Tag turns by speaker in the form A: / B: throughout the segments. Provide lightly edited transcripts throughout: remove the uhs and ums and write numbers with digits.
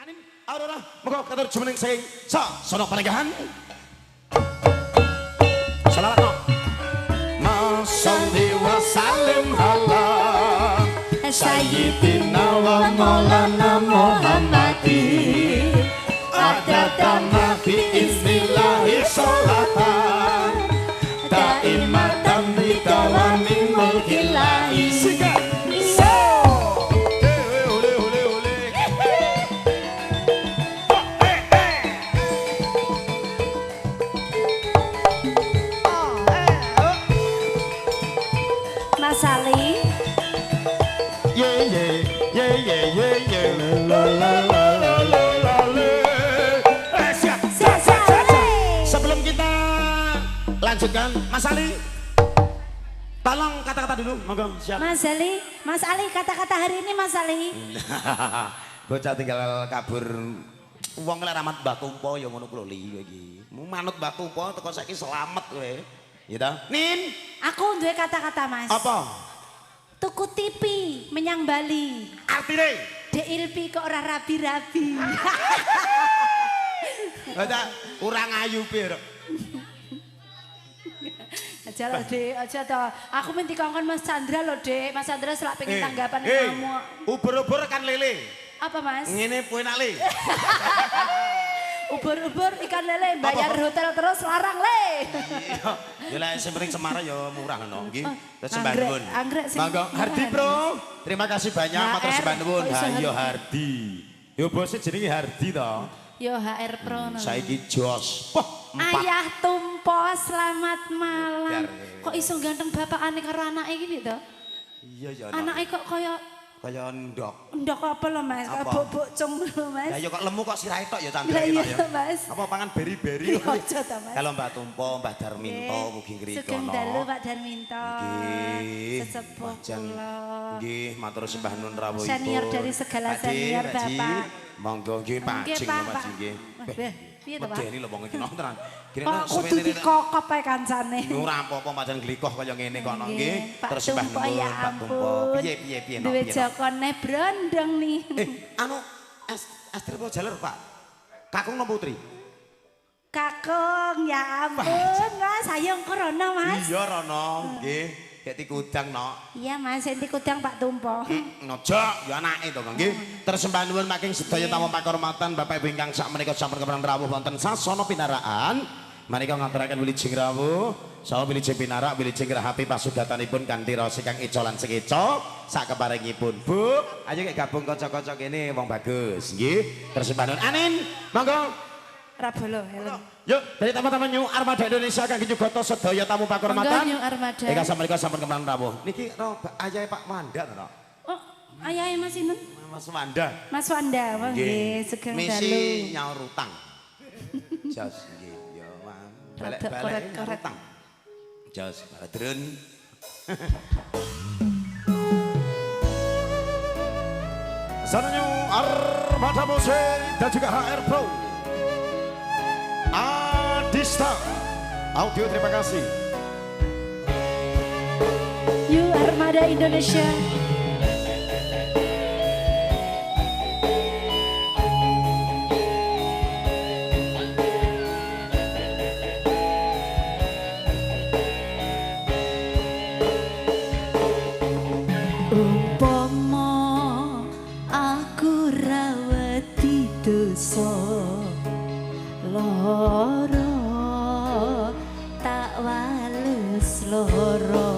A: Anin, Aurora, moga katur jumeneng saking sono pernikahan. Selamat no. Masalli wa sallim ala Sayyidina wa maulana Muhammadi Adadana bi iznillahi sholatan Daimatan bidawamin mulkillahi
B: Mas Ali.
A: Sebelum kita lanjutkan, Mas Ali, tolong kata-kata dulu, monggo siap.
B: Mas Ali kata-kata hari ini Mas Ali.
A: Bocah tinggal kabur. Wong lek ramat Mbah Tumpo ya ngono kuwi lho iki. Manut Mbah Tumpo teko saiki selamat kowe. Ya ta? Nin,
B: Aku duwe kata-kata Mas.
A: apa?
B: Tuku TV menyang Bali.
A: Artine?
B: DLP kok ora rabi-rabi.
A: Bocah kurang ayu pir.
B: Aja lho, Dek, aja to. Aku minti kongkon Mas Chandra lho, Dek. Mas Chandra selak pengen tanggapan kamu.
A: Ubur-ubur kan lele.
B: Apa, Mas?
A: Ngene enak le.
B: Ubur-ubur ikan lele bayar hotel terus larang le.
A: Ya lek sing penting Semarang ya murah ngono nggih. Terus sembah
B: Anggrek-
A: nuwun.
B: anggrek sing
A: Monggo Hardi, Bro. Terima kasih banyak
B: HR,
A: matur sembah nuwun.
B: kok iso
A: Ayo Hardi. Yo bose jenenge Hardi to.
B: Yo HR Pro.
A: Saiki jos. Wah, 4.
B: Ayah Tumpo, selamat malam.
A: Biar-
B: Kok iso ganteng bapakane karo anake iki piye to?
A: Iya ya.
B: Anake kok kaya
A: Kaya ndok.
B: ndok apa lho Mas? Kaya
A: Apa?
B: bobok cung lho Mas.
A: Ya yo kok lemu kok sirahe tok ya
B: Lah
A: candre
B: iya
A: ya.
B: Mas.
A: Apa pangan beri-beri.
B: Iya, aja ta, Mas.
A: Kalau Mbak Tumpo, Mbak Darminto mugi ngriko.
B: Sugeng dalu Pak Darminto.
A: Nggih.
B: Sesepuh
A: Wajan.
B: kula.
A: Nggih, matur sembah nuwun rawuhipun.
B: Senior dari segala
A: Pak Ji,
B: senior,
A: Pak Ji.
B: Bapak.
A: Monggo nggih Pak
B: Nggih,
A: Jing
B: Pak,
A: Pak
B: Pak.
A: Ji nggih.
B: Beh, piye to, Pak?
A: Medeni lho wong iki nonton.
B: Kok kudu dikokop ae kancane.
A: Ora apa-apa pancen glikoh kaya ngene kono
B: Nggih,
A: nggih.
B: Pak
A: Terus sembah
B: Tumpo,
A: nuwun
B: ya
A: Pak Tumpo.
B: ampun.
A: Piye
B: Duwe
A: no?
B: jokone brondong nih.
A: Anu Astri po jaler Pak. Kakung no putri?
B: Kakung, ya ampun, Mas, ayo ngkrono, Mas.
A: Iya Rono, nggih. Kayak tikudang no.
B: Iya, Mas, enti kudang Pak Tumpo.
A: Nojo, ya anake to nggih. Terus sembah nuwun making sedaya tamu pakurmatan Bapak Ibu ingkang sak menika sampun kepareng rawuh wonten sasana pinaraan. Menika ngaturaken wilujeng rawuh saha wilujeng pinarak wilujeng rahapi pasugatanipun kanthi rasa kang eca lan sekeca sak keparengipun. Bu, ayo kek gabung kanca-kanca kene wong bagus nggih. Terus sembah nuwun Anin, monggo.
B: Rabolo, helm.
A: Yuk, dari teman-teman New Armada Indonesia kangge nyugoto sedaya tamu pakurmatan.
B: Monggo, New Armada.
A: Ingkang samenika sampun kepareng rawuh. Niki ayahe Pak Wanda to.
B: Oh, ayahe Mas Inun.
A: Mas Wanda.
B: Mas Wanda, nggih, sugeng dalu.
A: Misi nyaur utang. Jos nggih, ya Mang.
B: Rada
A: Balik-balik
B: koret-koret.
A: utang. Jos Badrun. Sananya Armada Musik dan juga HR Pro. Adista Audio, terima kasih.
B: New Armada Indonesia. Umpama aku rawati dosa loro tak wales loro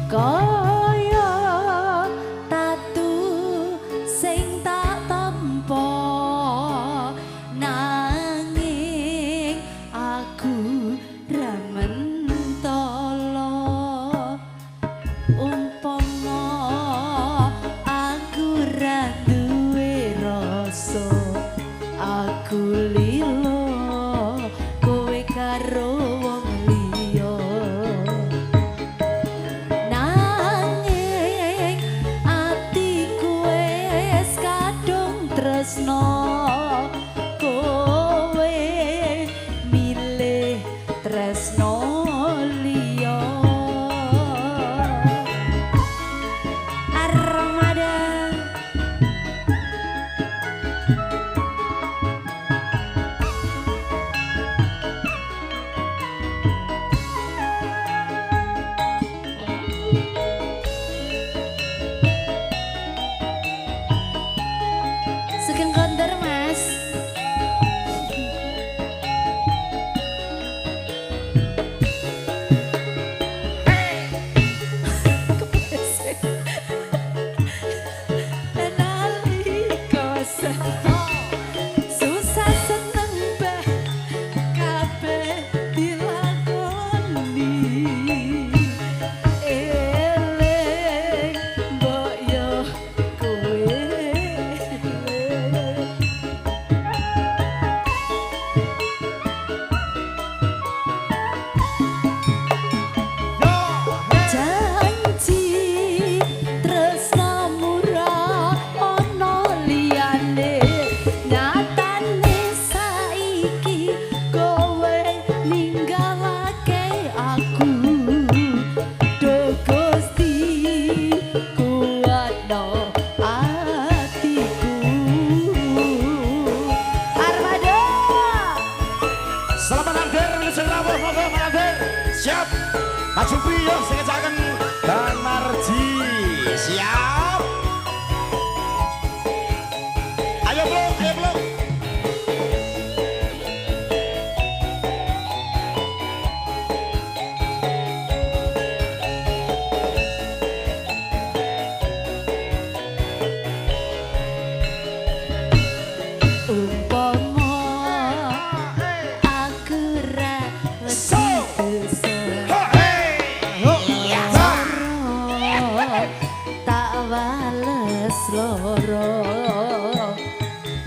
B: kok
A: Supriyo sing ngecaken Dan Marji. Siap. Ayo Blok, ayo Blok.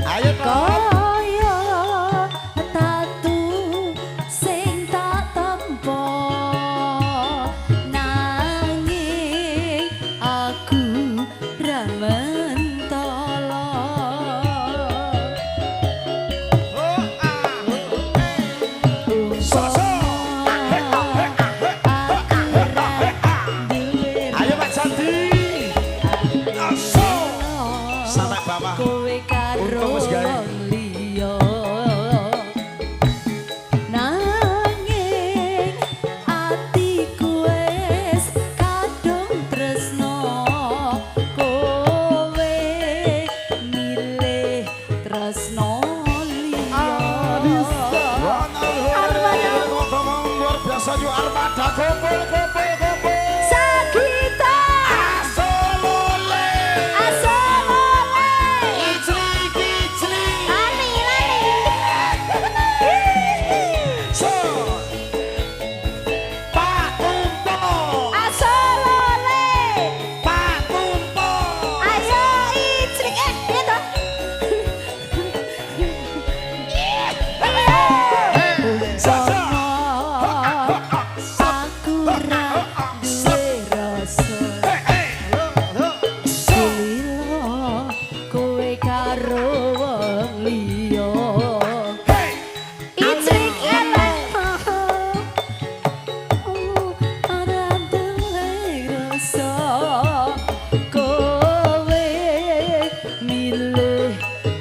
A: Ayo
B: kaya tatu sing tak tempo nanging aku ra mentolo
A: ayo Pak Sandi. Sampai bawah.
B: Kowe karo liya nanging atiku wis kadung tresno kowe milih tresno liya
A: Luar biasa juga Armada kumpul.
B: Sagita
A: Asolole.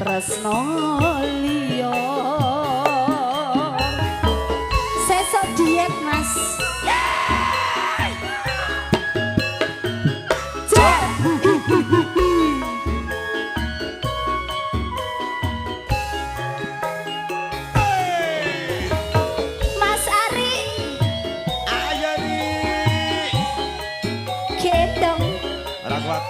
B: tresno liya sesuk diet Mas Mas Ari
A: Ayo nih.
B: gendong
A: Ora kuat.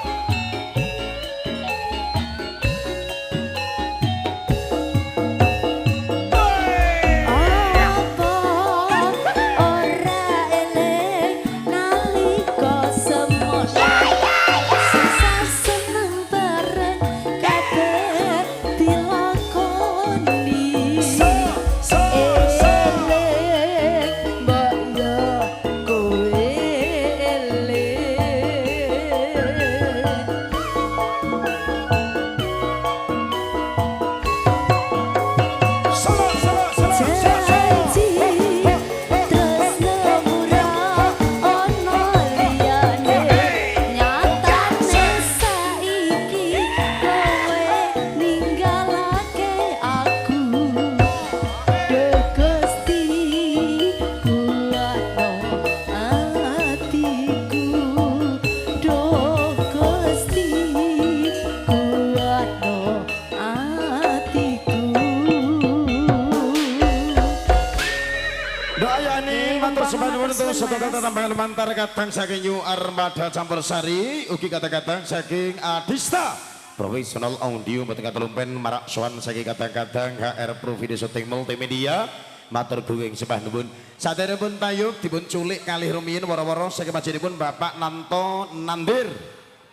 A: Satu-kata tambahan lumantar kadang saking New Armada Campur Sari ugi kata-kata saking Adista Professional Audio mboten katelumpen marak sowan saking kadang-kadang HR Pro Video Shooting Multimedia matur gunging sembah nuwun saderepun tayub dipun culik kalih rumiyin wara-wara saking panjenenganipun Bapak Nanto Nandir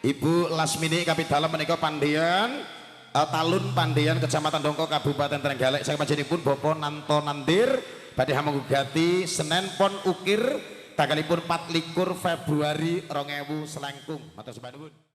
A: Ibu Lasmini Kapitalam menika Pandian Talun Pandian Kecamatan Dongko Kabupaten Trenggalek saking panjenenganipun Bapak Nanto Nandir badhe hamanggugati Senen Pon Ukir tanggalipun 24 Februari 2000 selangkung. Matur sembah nuwun.